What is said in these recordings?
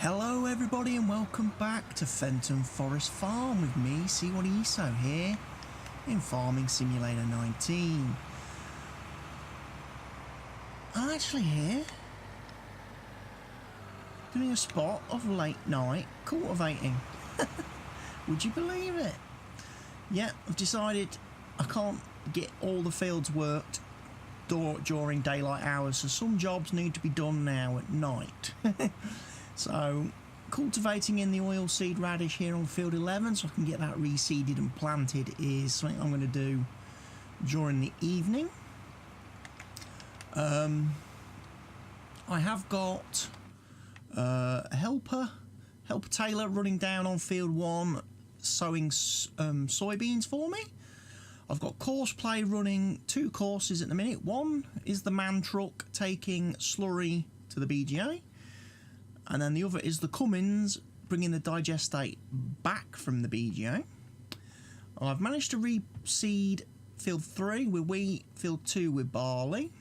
Hello everybody and welcome back to Fenton Forest Farm with me, CWATTYESO here in Farming Simulator 19. I'm actually here doing a spot of late night cultivating. Would you believe it? Yeah, I've decided I can't get all the fields worked during daylight hours, so some jobs need to be done now at night. So, cultivating in the oilseed radish here on field 11 so I can get that reseeded and planted is something I'm going to do during the evening. I have got a helper Taylor running down on field 1 sowing soybeans for me. I've got Courseplay running 2 courses at the minute. One is the man truck taking slurry to the BGA. And then the other is the Cummins bringing the digestate back from the BGA. I've managed to reseed field 3 with wheat, field 2 with barley.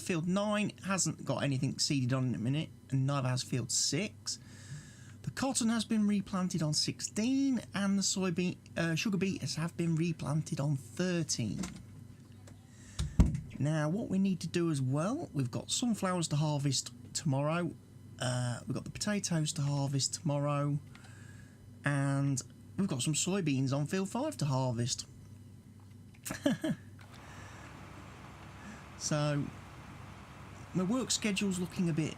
Field 9 hasn't got anything seeded on in a minute, and neither has field 6. The cotton has been replanted on 16, and the sugar beets have been replanted on 13. Now, what we need to do as well, we've got sunflowers to harvest tomorrow. We've got the potatoes to harvest tomorrow, and we've got some soybeans on field 5 to harvest. So my work schedule's looking a bit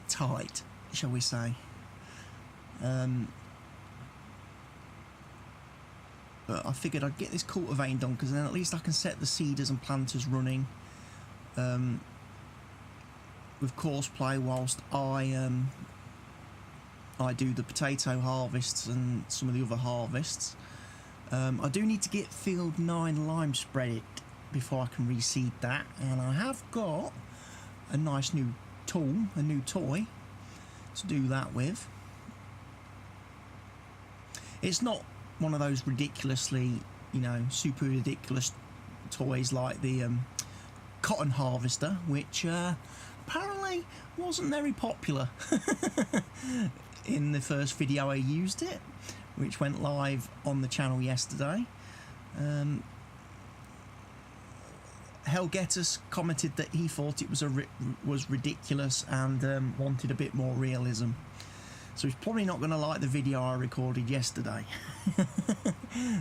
tight, shall we say. But I figured I'd get this cultivating done, because then at least I can set the seeders and planters running with Courseplay whilst I do the potato harvests and some of the other harvests. I do need to get field 9 lime spreaded before I can reseed that, and I have got a nice new tool, a new toy to do that with. It's not one of those ridiculously, super ridiculous toys like the cotton harvester, which apparently wasn't very popular in the first video I used it, which went live on the channel yesterday. Hellgetus commented that he thought it was ridiculous and wanted a bit more realism. So he's probably not going to like the video I recorded yesterday,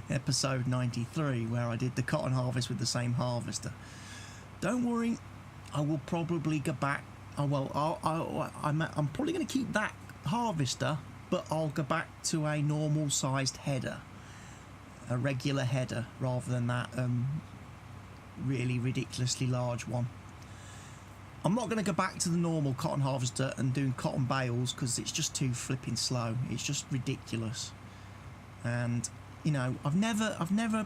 episode 93, where I did the cotton harvest with the same harvester. Don't worry, I will probably go back. I'm probably going to keep that harvester, but I'll go back to a normal sized header, a regular header, rather than that really ridiculously large one. I'm not going to go back to the normal cotton harvester and doing cotton bales, because it's just too flipping slow. It's just ridiculous. And I've never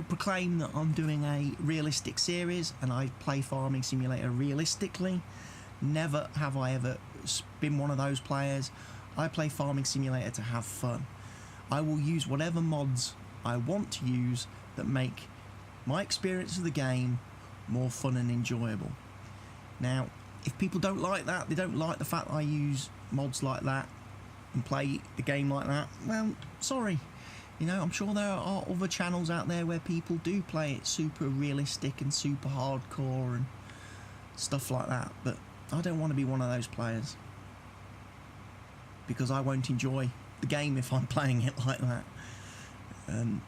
proclaim that I'm doing a realistic series and I play Farming Simulator realistically. Never have I ever been one of those players. I play Farming Simulator to have fun. I will use whatever mods I want to use that make my experience of the game more fun and enjoyable. Now, if people don't like that, they don't like the fact that I use mods like that and play the game like that, well, sorry. I'm sure there are other channels out there where people do play it super realistic and super hardcore and stuff like that, but I don't want to be one of those players, because I won't enjoy the game if I'm playing it like that. I'm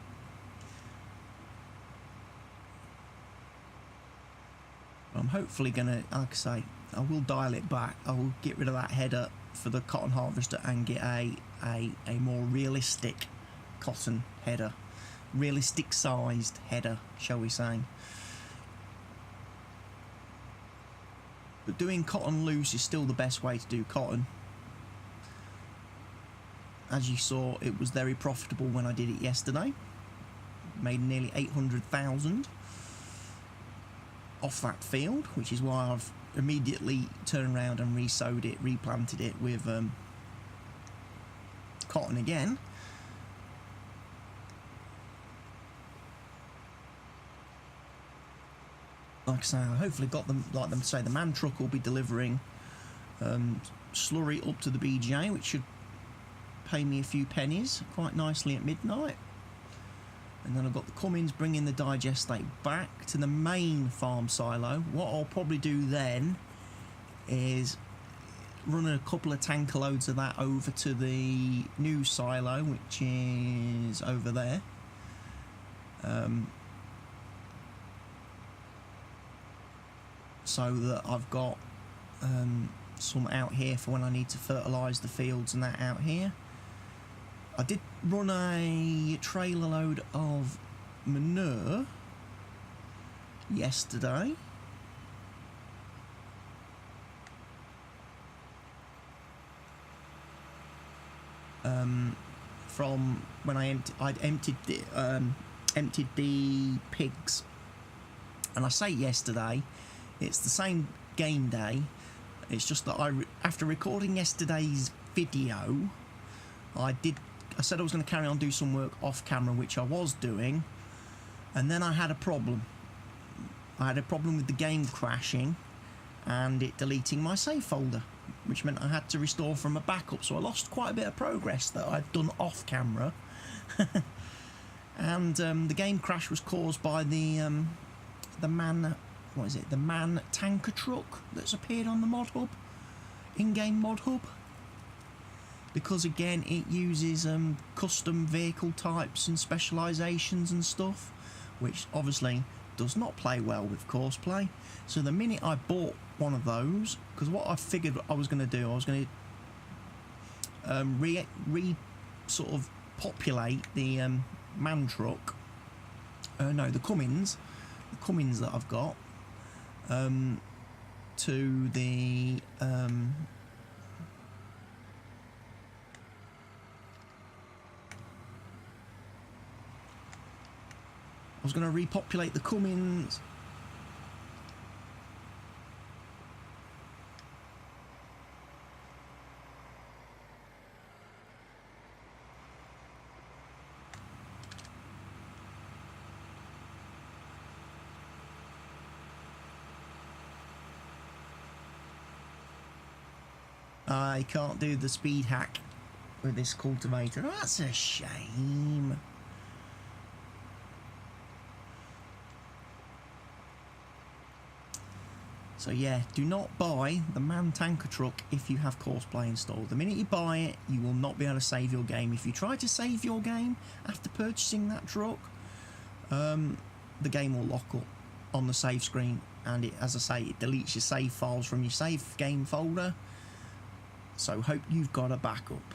hopefully going to, like I say, I will dial it back. I will get rid of that header for the cotton harvester and get a more realistic cotton header, realistic sized header, shall we say. But doing cotton loose is still the best way to do cotton. As you saw, it was very profitable when I did it yesterday. Made nearly 800,000 off that field, which is why I've immediately turned around and re-sowed it, replanted it with cotton again. Like I say, I hopefully got them, like them say, the man truck will be delivering slurry up to the BGA, which should pay me a few pennies quite nicely at midnight. And then I've got the Cummins bringing the digestate back to the main farm silo. What I'll probably do then is run a couple of tanker loads of that over to the new silo, which is over there. So that I've got some out here for when I need to fertilise the fields and that out here. I did run a trailer load of manure yesterday. From when I'd emptied the pigs, and I say yesterday, it's the same game day. It's just that after recording yesterday's video, I said I was going to carry on do some work off camera, which I was doing, and then I had a problem. I had a problem with the game crashing and it deleting my save folder, which meant I had to restore from a backup, so I lost quite a bit of progress that I'd done off camera. And the game crash was caused by the man tanker truck that's appeared on the mod hub, in-game mod hub, because again it uses custom vehicle types and specializations and stuff, which obviously does not play well with courseplay. So the minute I bought one of those, because what I figured I was going to do, I was going to sort of populate the man truck, the Cummins that I've got, to the I was going to repopulate the Cummins. I can't do the speed hack with this cultivator. That's a shame. So yeah, do not buy the man tanker truck if you have courseplay installed. The minute you buy it, you will not be able to save your game. If you try to save your game after purchasing that truck, the game will lock up on the save screen, and it, as I say, it deletes your save files from your save game folder. So hope you've got a backup.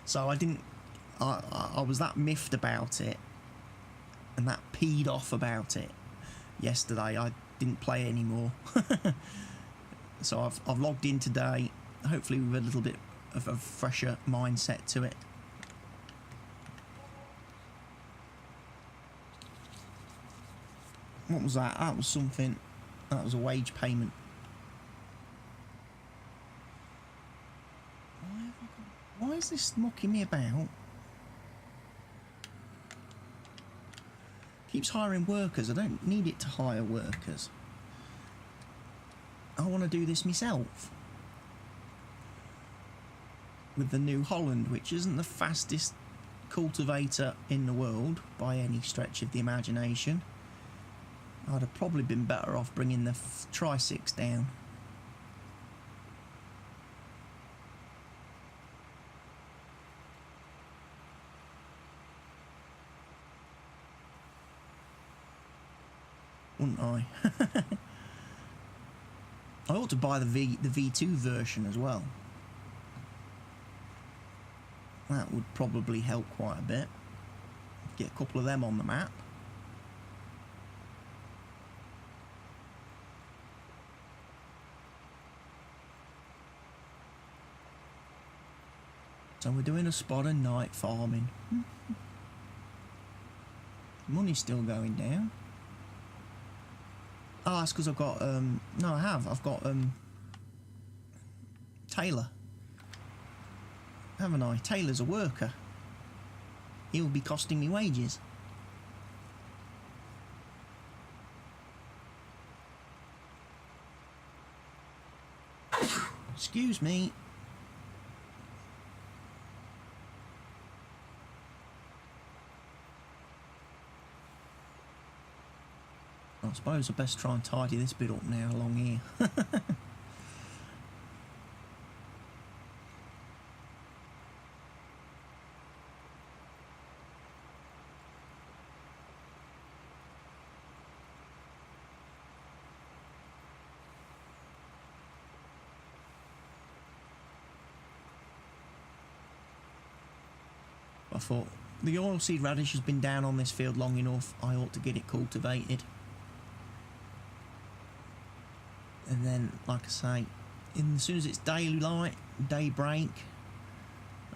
So I was that miffed about it and that peed off about it yesterday, I didn't play anymore. So I've logged in today, hopefully with a little bit of a fresher mindset to it. What was that? That was something. That was a wage payment. Why is this mucking me about? Keeps hiring workers. I don't need it to hire workers. I want to do this myself. With the New Holland, which isn't the fastest cultivator in the world by any stretch of the imagination. I'd have probably been better off bringing the Tri-6 down. Wouldn't I? I ought to buy the V2 version as well. That would probably help quite a bit. Get a couple of them on the map. So we're doing a spot of night farming. Money's still going down. Oh, that's because I've got, no I have, I've got, Taylor. Haven't I? Taylor's a worker. He'll be costing me wages. Excuse me. I suppose I best try and tidy this bit up now along here. I thought the oilseed radish has been down on this field long enough, I ought to get it cultivated. And then, like I say, as soon as it's daylight, daybreak,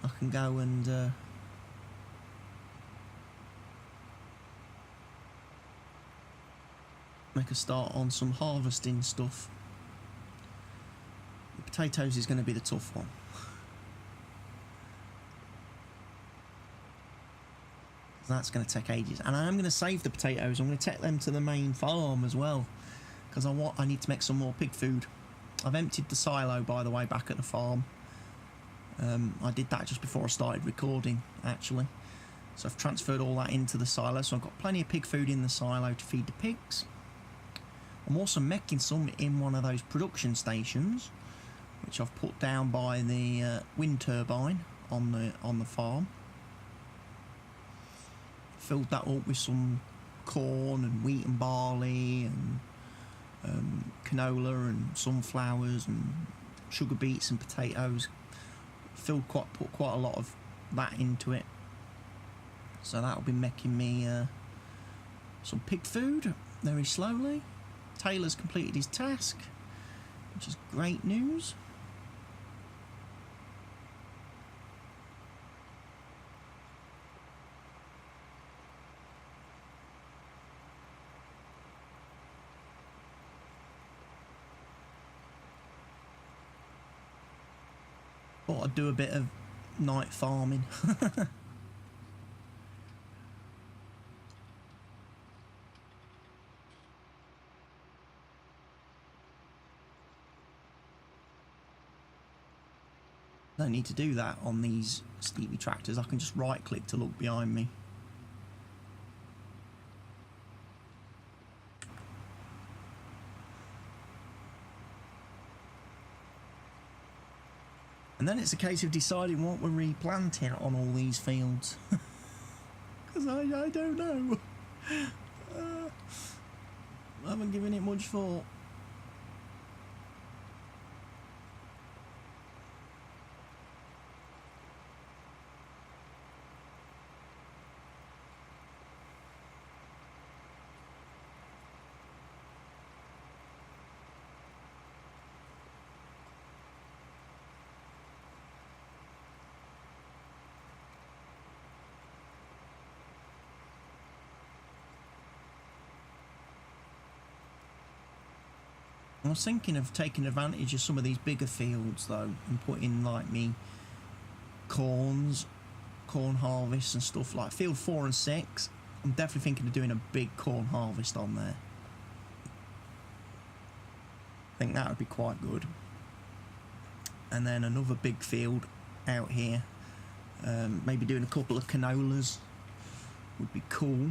I can go and make a start on some harvesting stuff. The potatoes is going to be the tough one. That's going to take ages, and I am going to save the potatoes. I'm going to take them to the main farm as well, because I need to make some more pig food. I've emptied the silo, by the way, back at the farm. I did that just before I started recording, actually. So I've transferred all that into the silo, so I've got plenty of pig food in the silo to feed the pigs. I'm also making some in one of those production stations, which I've put down by the wind turbine on the farm. Filled that up with some corn and wheat and barley and canola and sunflowers and sugar beets and potatoes. Put quite a lot of that into it. So that'll be making me some pig food very slowly. Taylor's completed his task, which is great news. Thought I'd do a bit of night farming. Don't need to do that on these Stevie tractors. I can just right click to look behind me. And then it's a case of deciding what we're replanting on all these fields. Because I don't know. I haven't given it much thought. I was thinking of taking advantage of some of these bigger fields though, and putting like corn harvests and stuff like field 4 and 6. I'm definitely thinking of doing a big corn harvest on there. I think that would be quite good. And then another big field out here. Maybe doing a couple of canolas would be cool.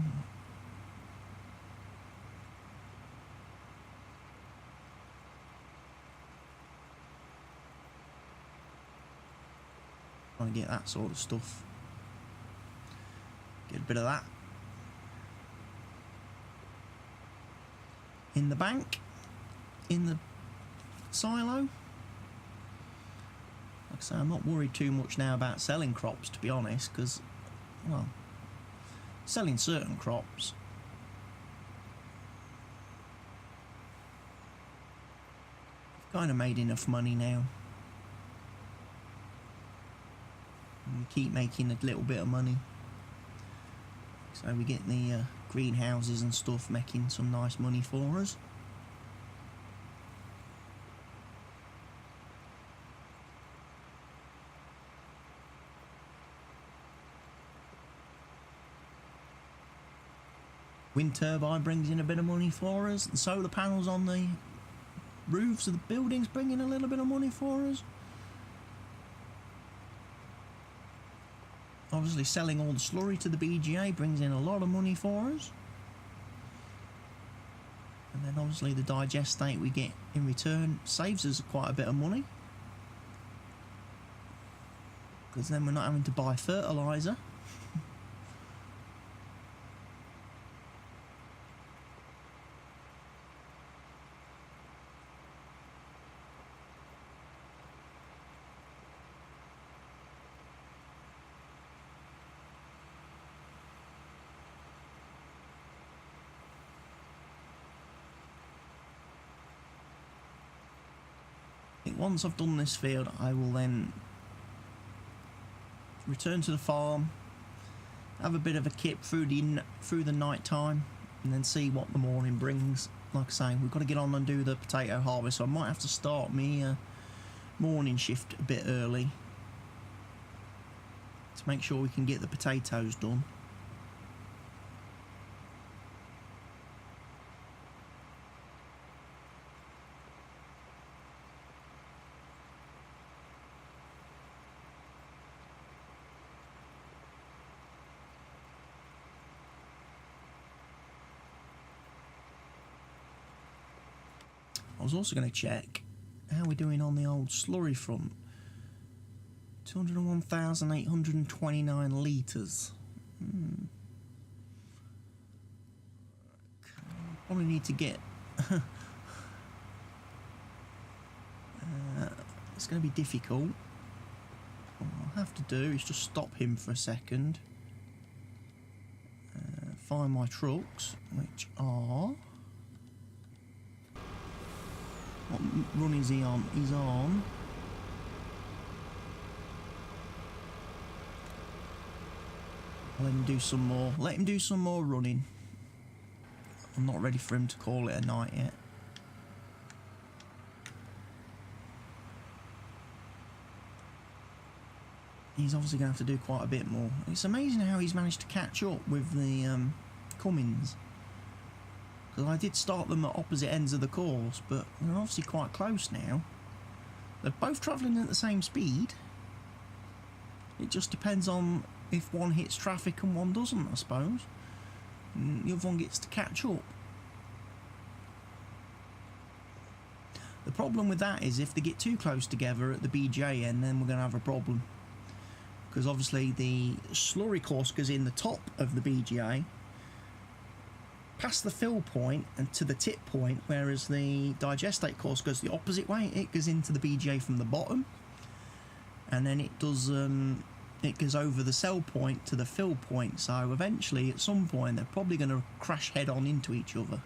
Trying to get that sort of stuff. Get a bit of that in the bank, in the silo. Like I say, I'm not worried too much now about selling crops, to be honest, because, well, selling certain crops, I've kind of made enough money now. And keep making a little bit of money. So we get the greenhouses and stuff making some nice money for us. Wind turbine brings in a bit of money for us. The solar panels on the roofs of the buildings bring in a little bit of money for us. Obviously selling all the slurry to the BGA brings in a lot of money for us. And then obviously the digestate we get in return saves us quite a bit of money. Because then we're not having to buy fertiliser. Once I've done this field, I will then return to the farm, have a bit of a kip through the night time, and then see what the morning brings. Like I say, we've got to get on and do the potato harvest, so I might have to start me morning shift a bit early to make sure we can get the potatoes done. I was also going to check how we're doing on the old slurry front. 201,829 litres. Probably need to get... it's going to be difficult. What I'll have to do is just stop him for a second. Find my trucks, which are... What run is he on? He's on... Let him do some more. Let him do some more running. I'm not ready for him to call it a night yet. He's obviously going to have to do quite a bit more. It's amazing how he's managed to catch up with the Cummins. Because I did start them at opposite ends of the course, but they're obviously quite close now. They're both travelling at the same speed. It just depends on if one hits traffic and one doesn't, I suppose. And the other one gets to catch up. The problem with that is if they get too close together at the BJ end, then we're going to have a problem. Because obviously the slurry course goes in the top of the BGA, past the fill point and to the tip point, whereas the digestate course goes the opposite way. It goes into the BGA from the bottom, and then it does it goes over the sell point to the fill point. So eventually, at some point, they're probably going to crash head on into each other.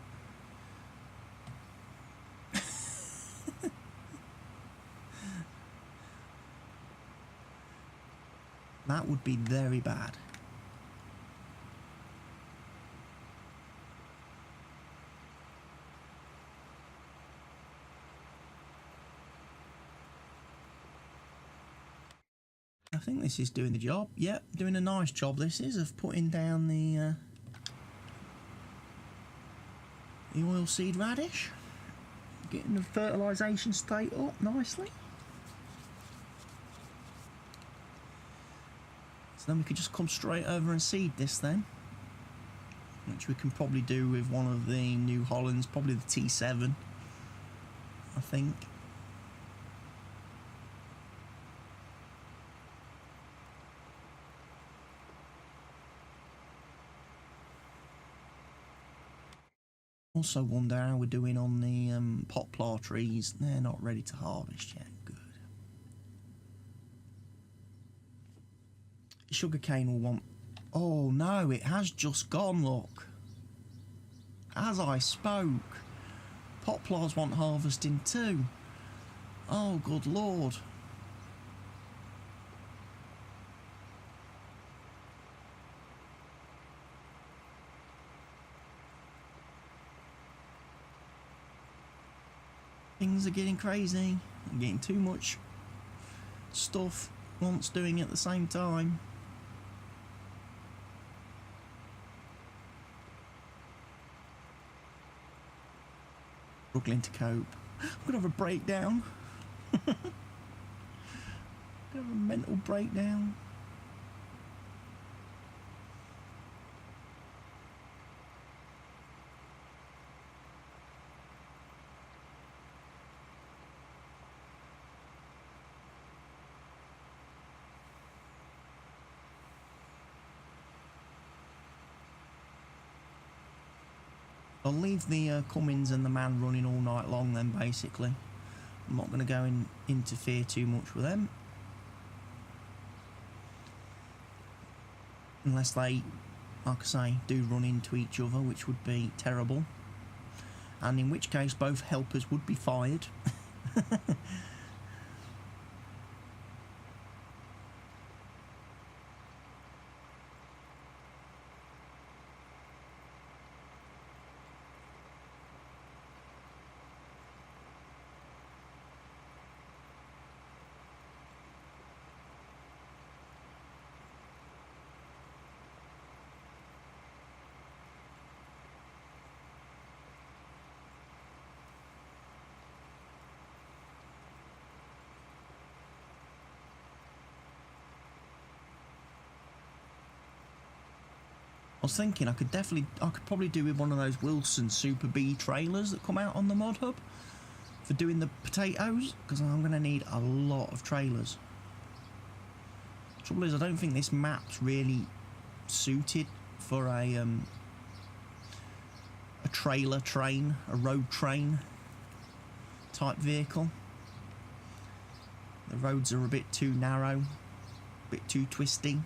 That would be very bad. I think this is doing the job. Yep, doing a nice job this is of putting down the oilseed radish. Getting the fertilisation state up nicely. So then we could just come straight over and seed this then. Which we can probably do with one of the New Hollands, probably the T7, I think. Also wonder how we're doing on the poplar trees. They're not ready to harvest yet. Good. Sugarcane will want... Oh no, it has just gone, look. As I spoke. Poplars want harvesting too. Oh, good lord. Things are getting crazy. I'm getting too much stuff once doing at the same time. Struggling to cope. I'm gonna have a breakdown. I'm gonna have a mental breakdown. I'll leave the Cummins and the man running all night long then, basically. I'm not going to go and interfere too much with them. Unless they, like I say, do run into each other, which would be terrible. And in which case both helpers would be fired. I was thinking I could probably do with one of those Wilson Super B trailers that come out on the Mod Hub for doing the potatoes, because I'm going to need a lot of trailers. Trouble is, I don't think this map's really suited for a trailer train, a road train type vehicle. The roads are a bit too narrow, a bit too twisty.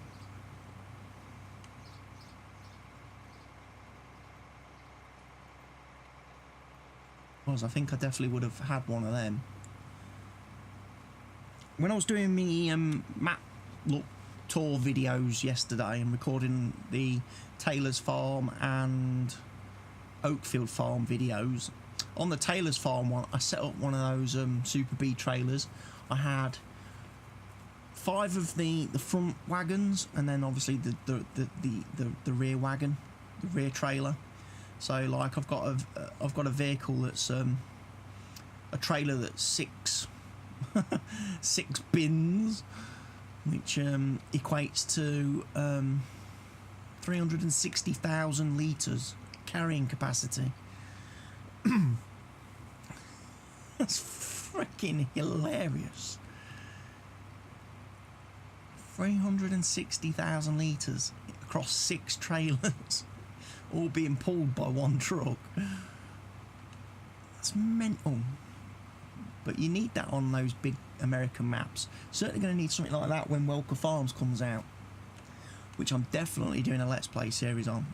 I think I definitely would have had one of them. When I was doing me map look tour videos yesterday and recording the Taylor's Farm and Oakfield Farm videos, on the Taylor's Farm one, I set up one of those Super B trailers. I had 5 of the front wagons, and then obviously the rear wagon, the rear trailer. So like I've got a vehicle that's a trailer that's 6 bins, which equates to 360,000 litres carrying capacity. That's freaking hilarious. 360,000 litres across 6 trailers. All being pulled by one truck. That's mental. But you need that on those big American maps. Certainly going to need something like that when Welker Farms comes out, which I'm definitely doing a Let's Play series on.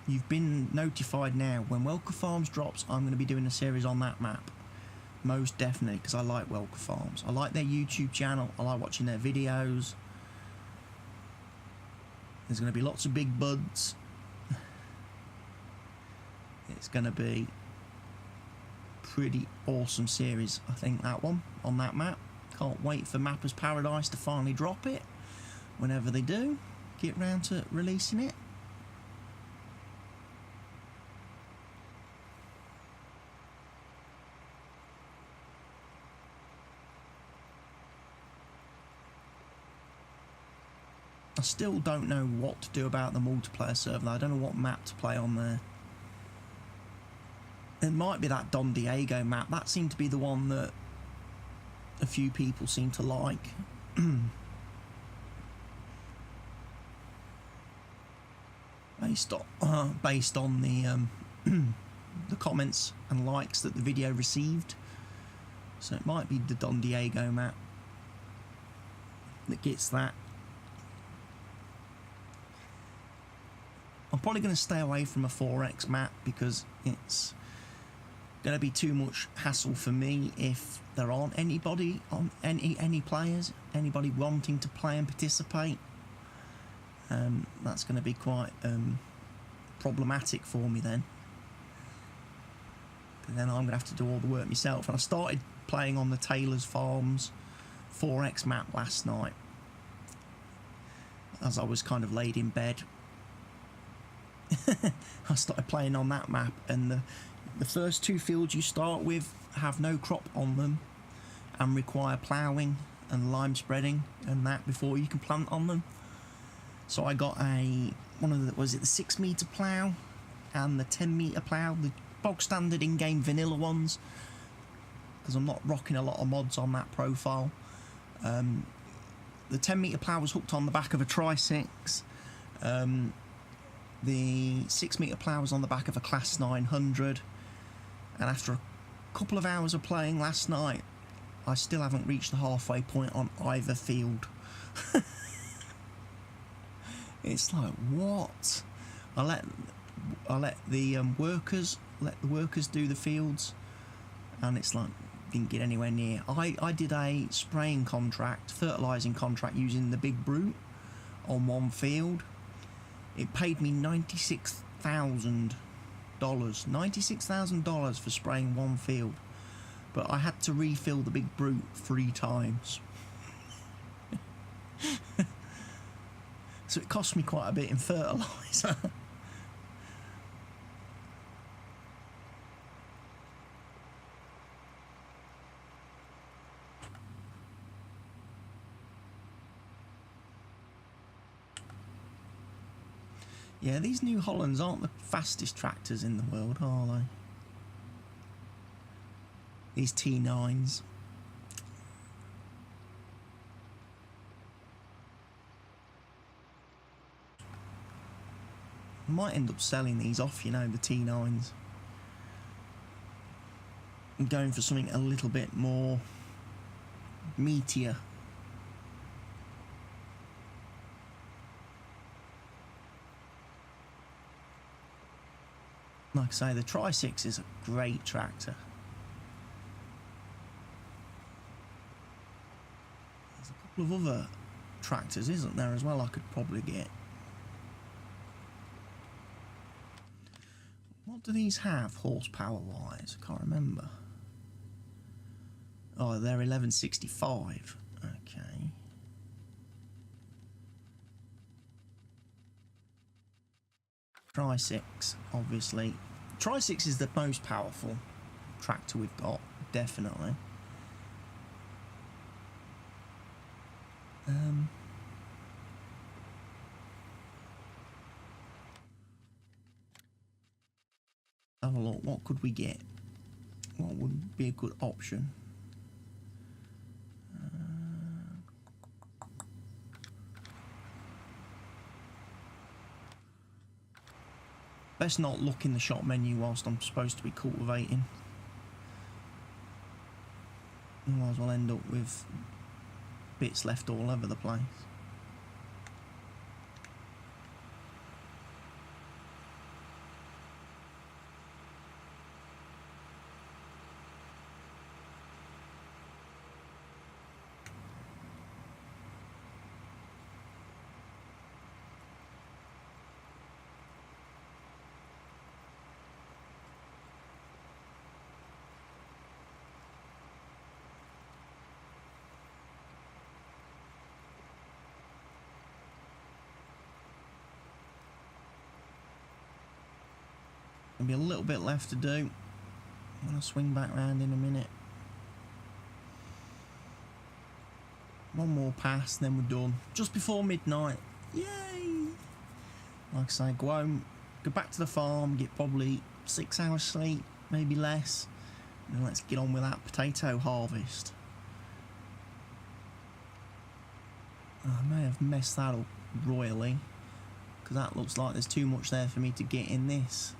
You've been notified now. When Welker Farms drops, I'm going to be doing a series on that map. Most definitely, because I like Welker Farms. I like their YouTube channel. I like watching their videos. There's going to be lots of big buds. It's going to be pretty awesome series, I think, that one on that map. Can't wait for Mappers Paradise to finally drop it. Whenever they do, get round to releasing it. I still don't know what to do about the multiplayer server. I don't know what map to play on there. It might be that Don Diego map. That seemed to be the one that a few people seem to like. based on the the comments and likes that the video received. So it might be the Don Diego map that gets that. I'm probably going to stay away from a 4X map because it's going to be too much hassle for me if there aren't anybody on any players, anybody wanting to play and participate. That's going to be quite problematic for me then. But then I'm going to have to do all the work myself. And I started playing on the Taylor's Farms 4X map last night as I was kind of laid in bed. I started playing on that map, and The first two fields you start with have no crop on them and require ploughing and lime spreading and that before you can plant on them. So I got was it the 6 metre plough and the 10 metre plough, the bog standard in-game vanilla ones, because I'm not rocking a lot of mods on that profile. The 10 metre plough was hooked on the back of a Tri-6. The 6 metre plough was on the back of a Class 900, and after a couple of hours of playing last night, I still haven't reached the halfway point on either field. It's like, what? I let the workers do the fields, and it's like, didn't get anywhere near. I did a spraying contract, fertilising contract using the Big Brute on one field. It paid me $96,000 for spraying one field, but I had to refill the Big Brute 3 times. So it cost me quite a bit in fertiliser. Yeah, these New Hollands aren't the fastest tractors in the world, are they? These T9s. I might end up selling these off, you know, the T9s. And going for something a little bit more meatier. Like I say, the Tri-6 is a great tractor. There's a couple of other tractors, isn't there, as well, I could probably get. What do these have, horsepower-wise? I can't remember. Oh, they're 1165. Okay. Tri-6, obviously. Tri-6 is the most powerful tractor we've got, definitely. Have a look. What could we get? What would be a good option? Best not look in the shop menu whilst I'm supposed to be cultivating. Otherwise we'll end up with bits left all over the place. There'll be a little bit left to do. I'm going to swing back round in a minute. One more pass, then we're done. Just before midnight. Yay! Like I say, go home, go back to the farm, get probably 6 hours sleep, maybe less. And then let's get on with that potato harvest. I may have messed that up royally, because that looks like there's too much there for me to get in this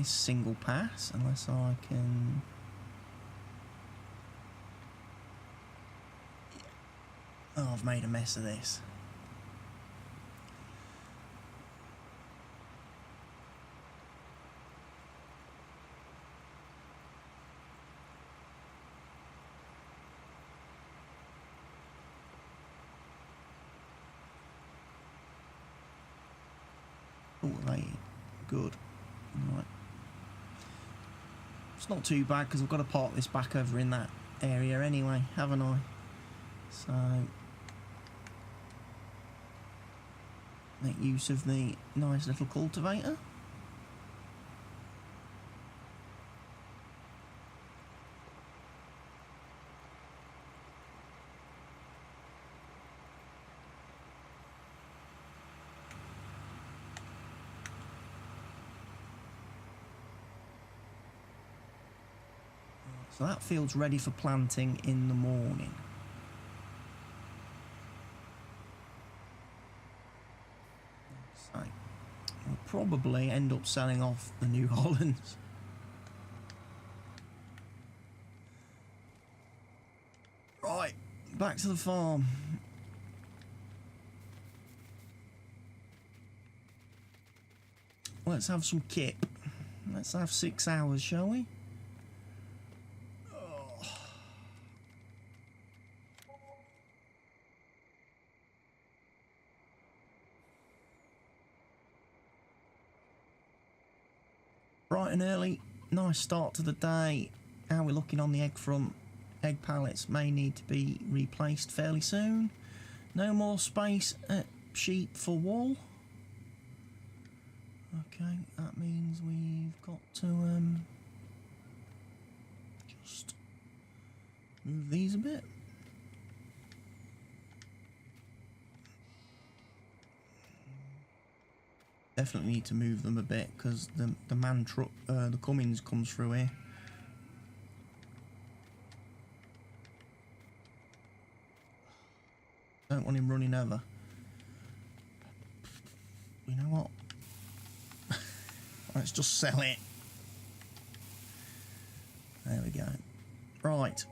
single pass, unless I can. Oh, I've made a mess of this. Oh, right. Good. Right. It's not too bad because I've got to park this back over in that area anyway, haven't I? So make use of the nice little cultivator. So that field's ready for planting in the morning. So we'll probably end up selling off the New Hollands. Right, back to the farm. Let's have some kip. Let's have 6 hours, shall we? Oh. Bright and early, nice start to the day. How we're looking on the egg front. Egg pallets may need to be replaced fairly soon. No more space at sheep for wool. Okay, that means we've got to just move these a bit. Definitely need to move them a bit because the man truck, the Cummins comes through here. Don't want him running over. You know what? Let's just sell it. There we go. Right.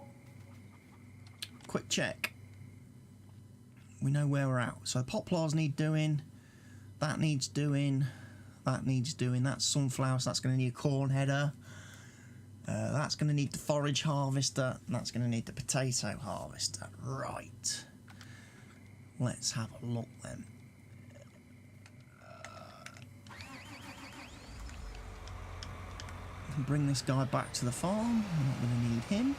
Quick check. We know where we're at. So poplars need doing. That needs doing. That needs doing. That's sunflowers. That's going to need a corn header. That's going to need the forage harvester. And that's going to need the potato harvester. Right. Let's have a look then. Bring this guy back to the farm. We're not going to need him.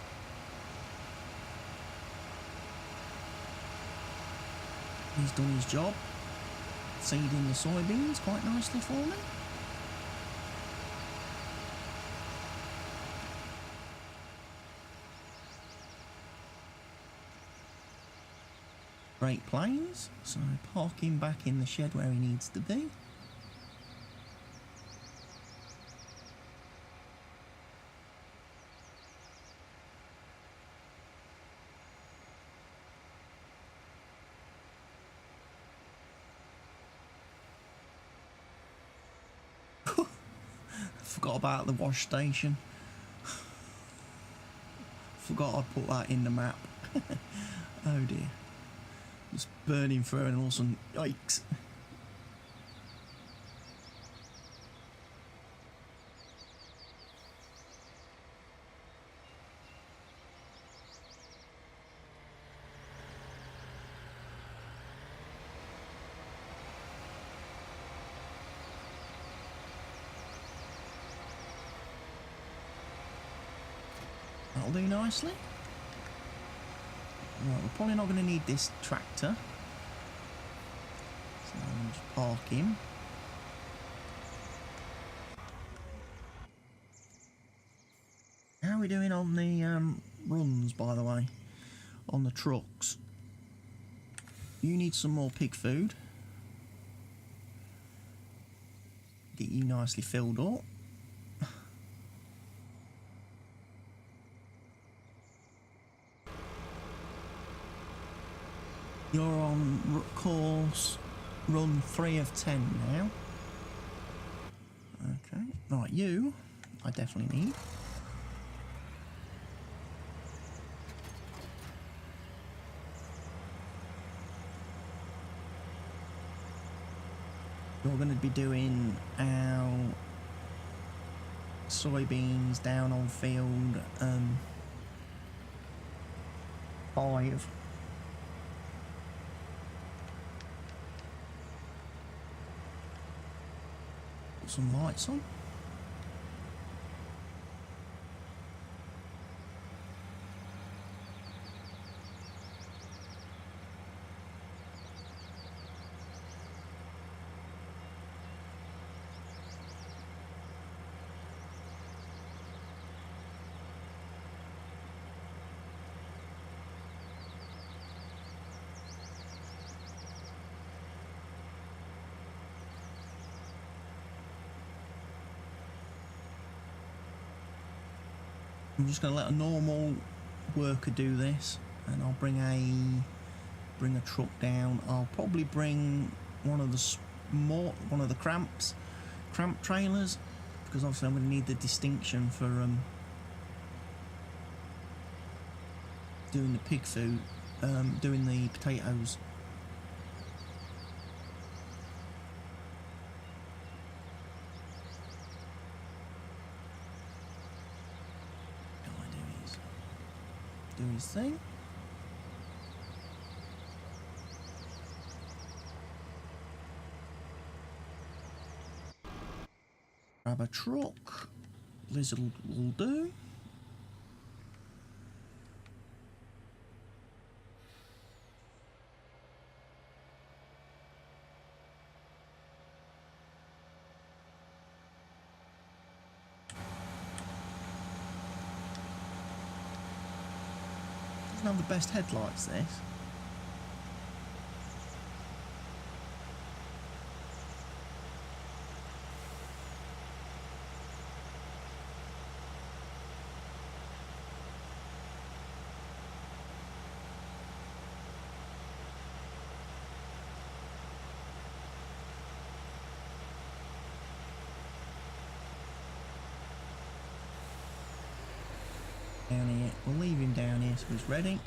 He's done his job. Seeding the soybeans quite nicely for me. Great Plains. So park him back in the shed where he needs to be. Forgot about the wash station. Forgot I put that in the map. Oh dear. It's burning through and all of a sudden, yikes. That'll do nicely. Right, we're probably not going to need this tractor. So I'll just park him. How are we doing on the runs, by the way? On the trucks? You need some more pig food. Get you nicely filled up. You're on course run 3 of 10 now. Okay, right, you, I definitely need. You're going to be doing our soybeans down on field 5. Put some lights on. I'm just going to let a normal worker do this, and I'll bring a truck down. I'll probably bring one of the cramp trailers, because obviously I'm going to need the distinction for doing the pig food, doing the potatoes. Do his thing. Grab a truck. Lizard will do. Doesn't have the best headlights, this. Down here. We'll leave him down here so he's ready.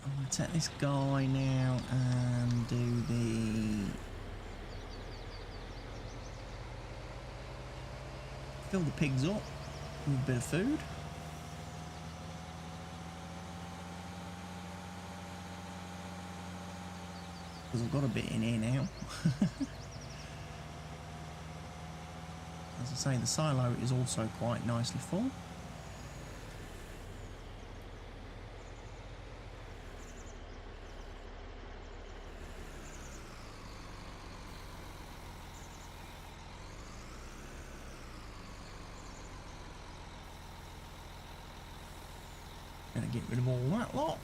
I'm going to take this guy now and do fill the pigs up with a bit of food. Because I've got a bit in here now. As I say, the silo is also quite nicely full. Gonna get rid of all that lot.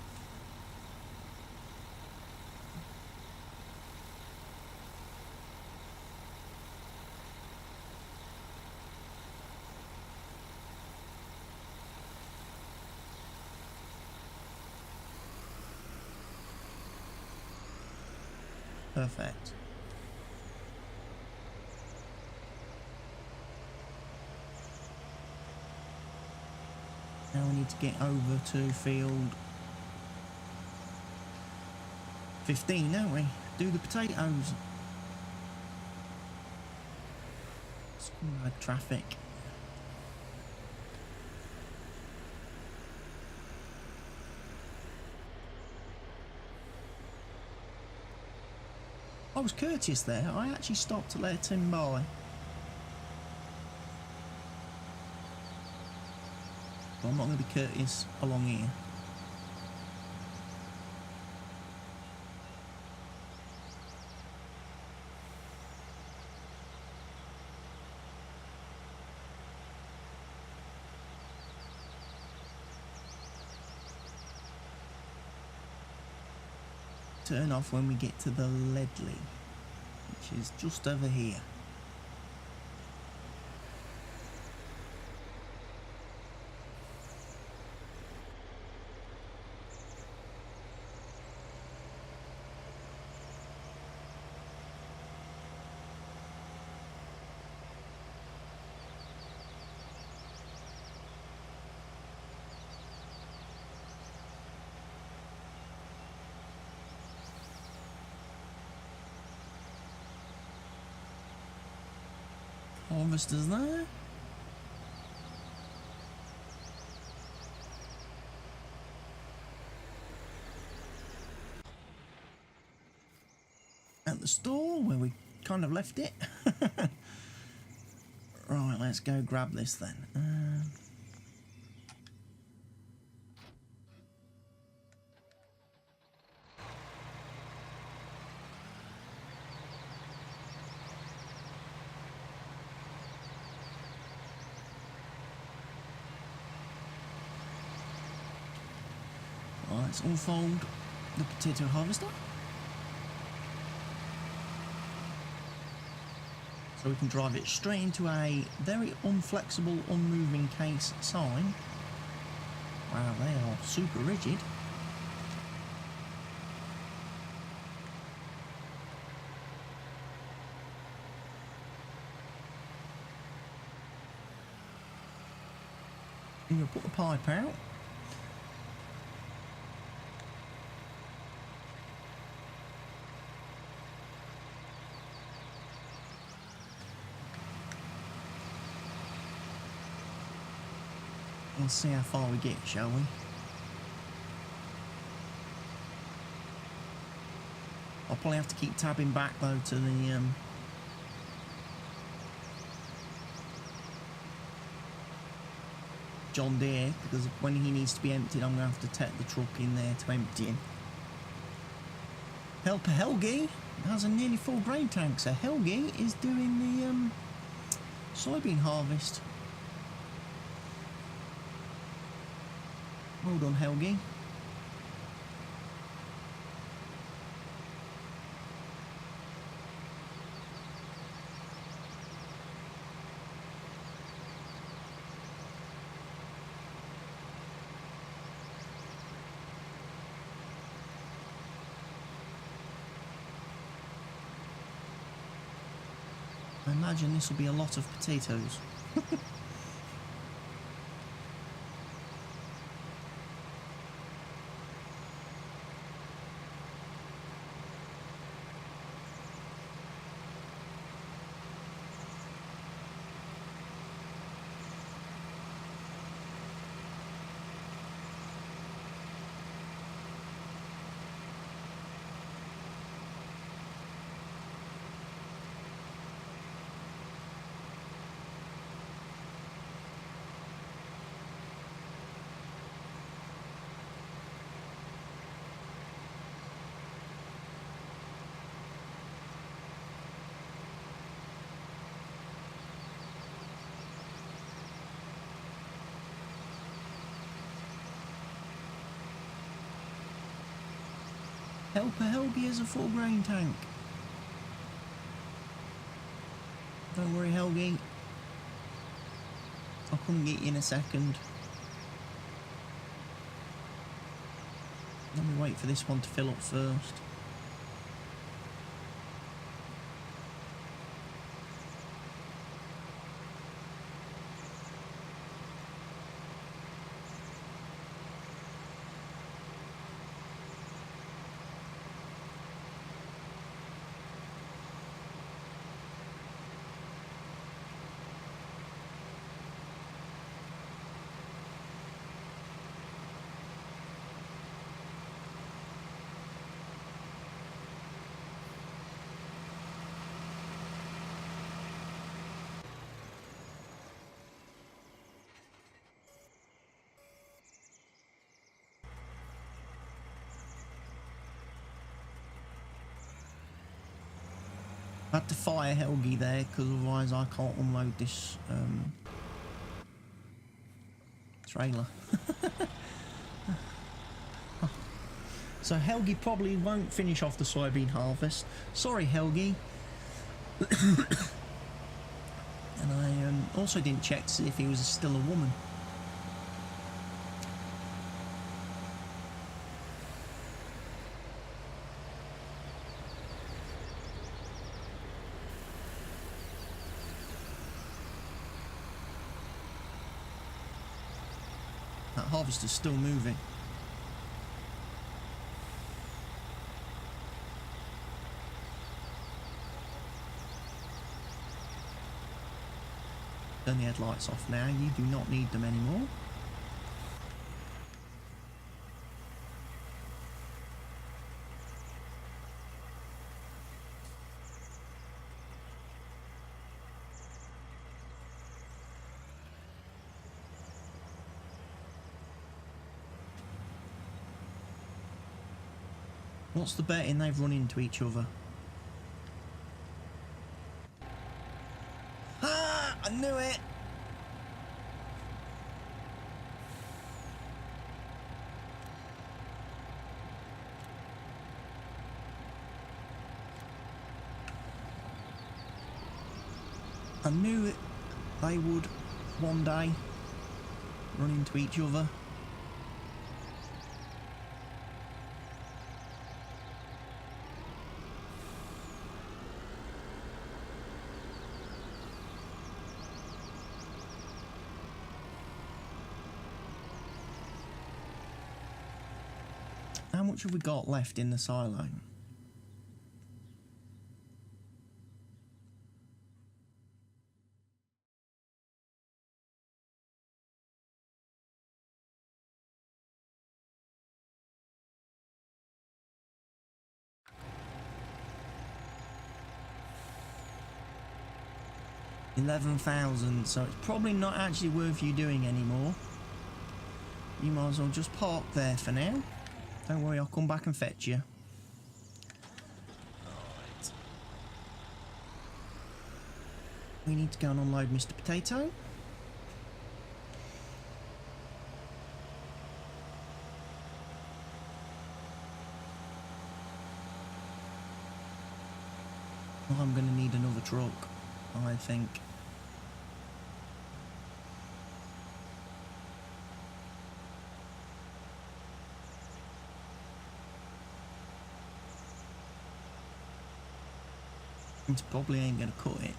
Perfect. Now we need to get over to field 15, don't we? Do the potatoes. Like traffic. I was courteous there. I actually stopped to let him by. But I'm not going to be courteous along here. Turn off when we get to the Ledley, which is just over here. Harvesters there. At the store where we kind of left it. Right, let's go grab this then. Let's unfold the potato harvester. So we can drive it straight into a very unflexible, unmoving case sign. Wow, they are super rigid. I'm going to put the pipe out. Let's see how far we get, shall we? I'll probably have to keep tabbing back though to the John Deere, because when he needs to be emptied, I'm going to have to take the truck in there to empty him. Helper Helgi has a nearly full grain tank, so Helgi is doing the soybean harvest. Well done, Helgi. I imagine this will be a lot of potatoes. Helper Helgi has a full grain tank. Don't worry, Helgi. I'll come get you in a second. Let me wait for this one to fill up first. I had to fire Helgi there because otherwise I can't unload this trailer. So Helgi probably won't finish off the soybean harvest. Sorry, Helgi. And I also didn't check to see if he was still a woman. That harvester's still moving. Turn the headlights off now, you do not need them anymore. What's the betting they've run into each other? Ah! I knew it! I knew it, they would one day run into each other. How much have we got left in the silo? $11,000, so it's probably not actually worth you doing anymore. You might as well just park there for now. Don't worry, I'll come back and fetch you. Alright. We need to go and unload Mr. Potato. I'm going to need another truck, I think. It probably ain't going to cut it.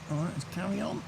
Alright, let's carry on.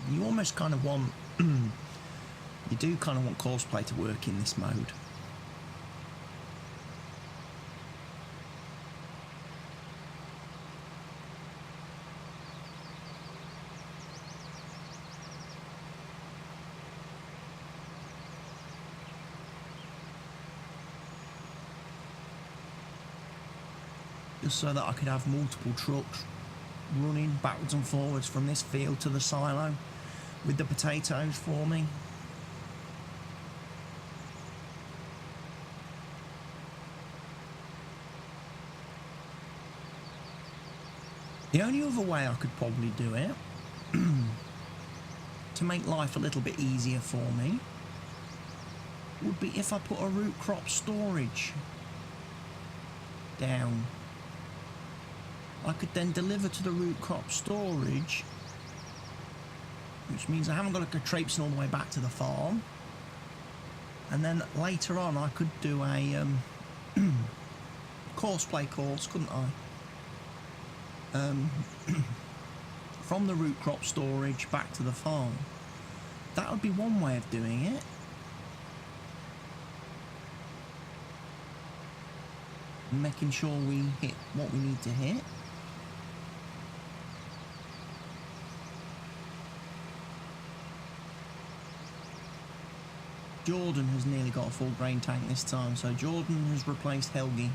You almost kind of want, you do kind of want cosplay to work in this mode. Just so that I could have multiple trucks running backwards and forwards from this field to the silo with the potatoes for me. The only other way I could probably do it to make life a little bit easier for me would be if I put a root crop storage down. I could then deliver to the root crop storage, which means I haven't got to go traipsing all the way back to the farm. And then later on I could do a cosplay course, couldn't I? From the root crop storage back to the farm. That would be one way of doing it. making sure we hit what we need to hit. Jordan has nearly got a full grain tank this time, so Jordan has replaced Helgi.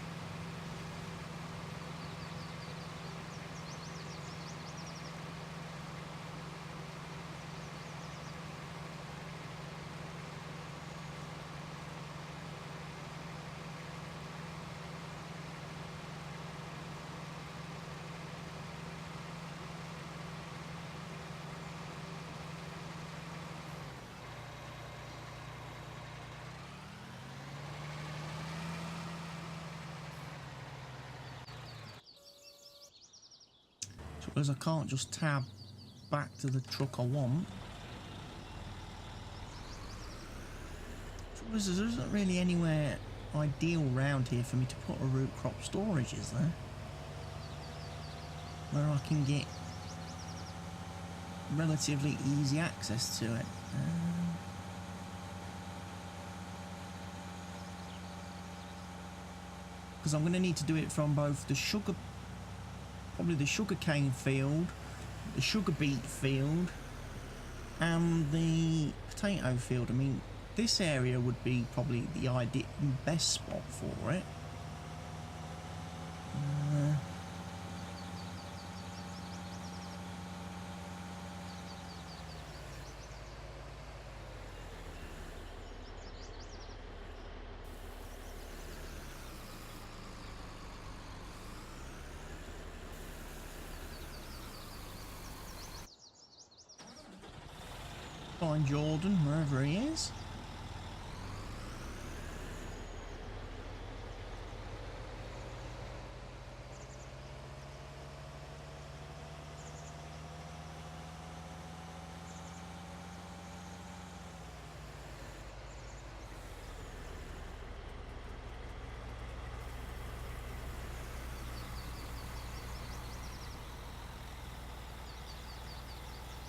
Because I can't just tab back to the truck I want. There isn't really anywhere ideal round here for me to put a root crop storage, is there? Where I can get relatively easy access to it. Because I'm going to need to do it from both the sugar, probably the sugar cane field, the sugar beet field, and the potato field. I mean, this area would be probably the best spot for it. Find Jordan wherever he is.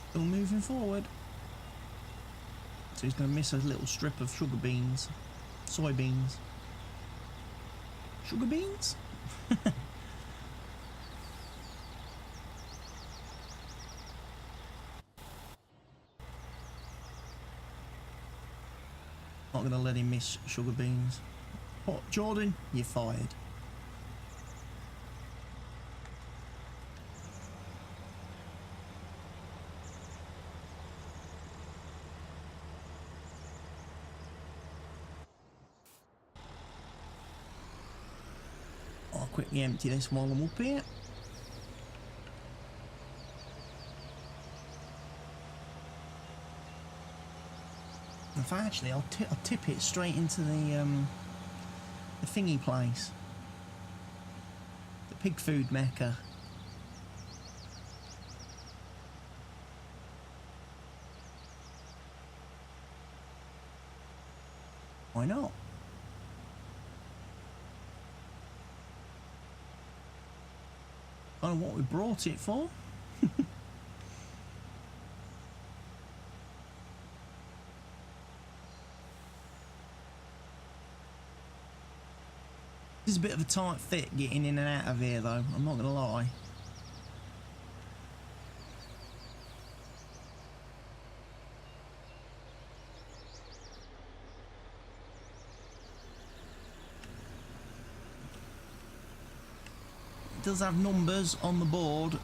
Still moving forward. So he's going to miss a little strip of sugar beans, soybeans. Sugar beans? Not going to let him miss sugar beans. What, Jordan? You're fired. I'll quickly empty this while I'm up here. In fact, actually, I'll tip it straight into the thingy place, the pig food mecca. Why not? I don't know what we brought it for. This is a bit of a tight fit getting in and out of here though, I'm not going to lie. It does have numbers on the board.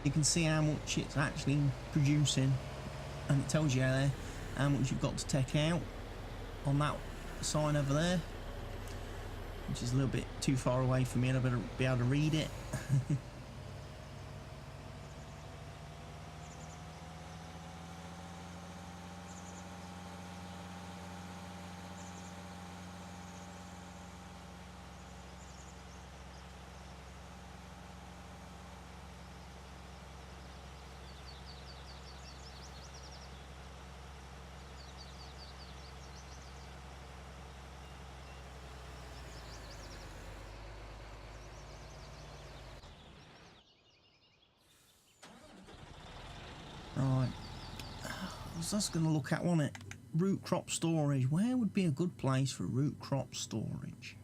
You can see how much it's actually producing, and it tells you there how much you've got to take out on that sign over there, which is a little bit too far away for me and I better be able to read it. Right. I was just going to look at one at root crop storage. Where would be a good place for root crop storage?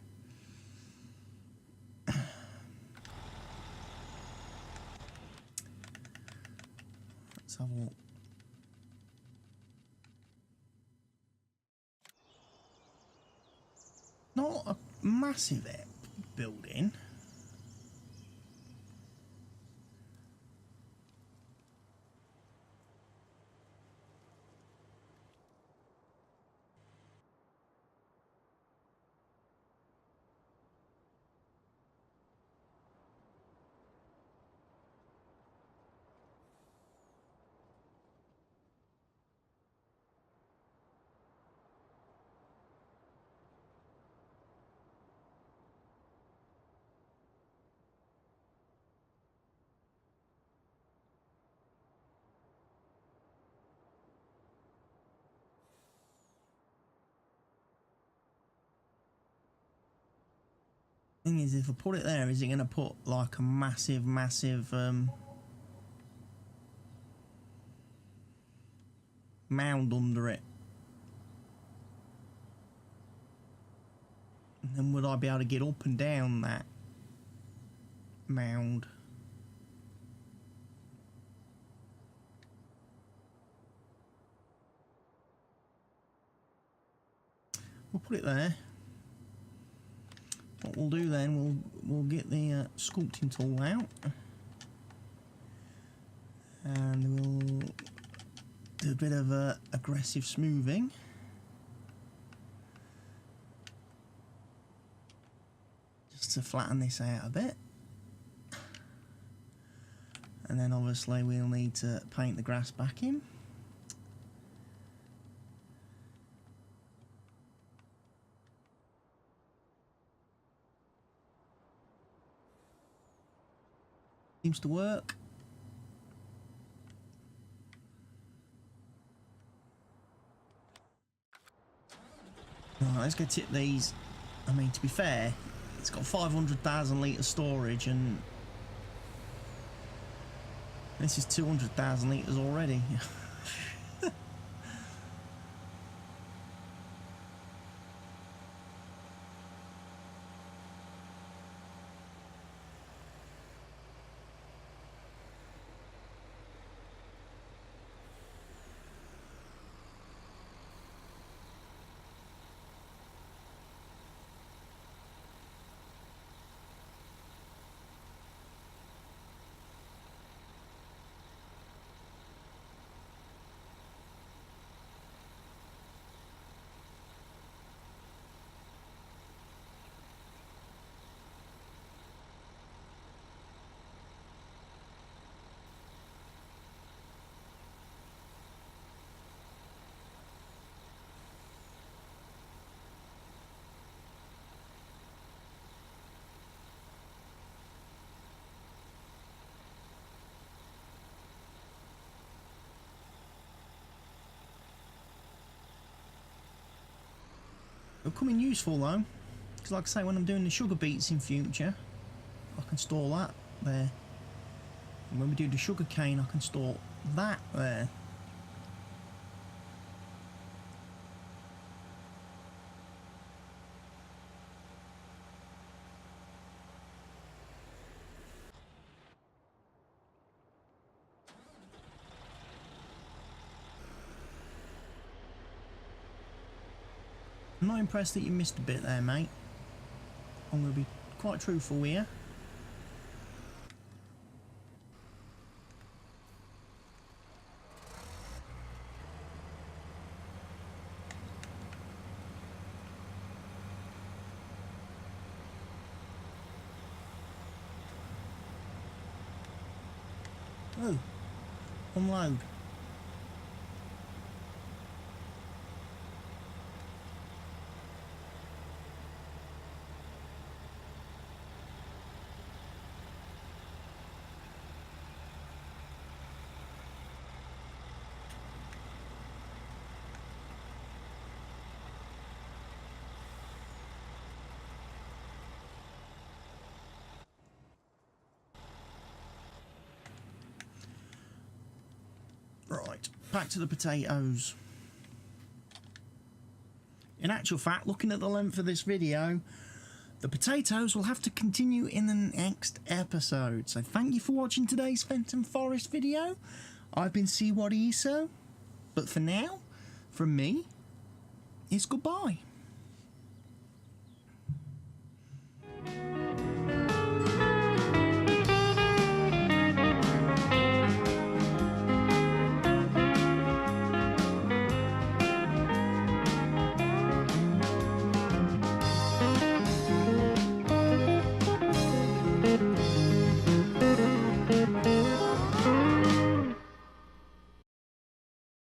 Let's have a look. Not a massive building. Thing is, if I put it there, is it going to put like a massive mound under it? And then would I be able to get up and down that mound? We'll put it there. What we'll do then, we'll get the sculpting tool out, and we'll do a bit of aggressive smoothing. Just to flatten this out a bit. And then obviously we'll need to paint the grass back in. Seems to work. Right, let's go tip these. I mean, to be fair, it's got 500,000 litre storage, and this is 200,000 litres already. It'll come in useful though, because like I say, when I'm doing the sugar beets in future, I can store that there. And when we do the sugar cane, I can store that there. I'm not impressed that you missed a bit there, mate. I'm going to be quite truthful here. Oh, unload. back to the potatoes. In actual fact, looking at the length of this video, the potatoes will have to continue in the next episode. So thank you for watching today's Fenton Forest video. I've been CWATTYESO, but for now, from me, it's goodbye.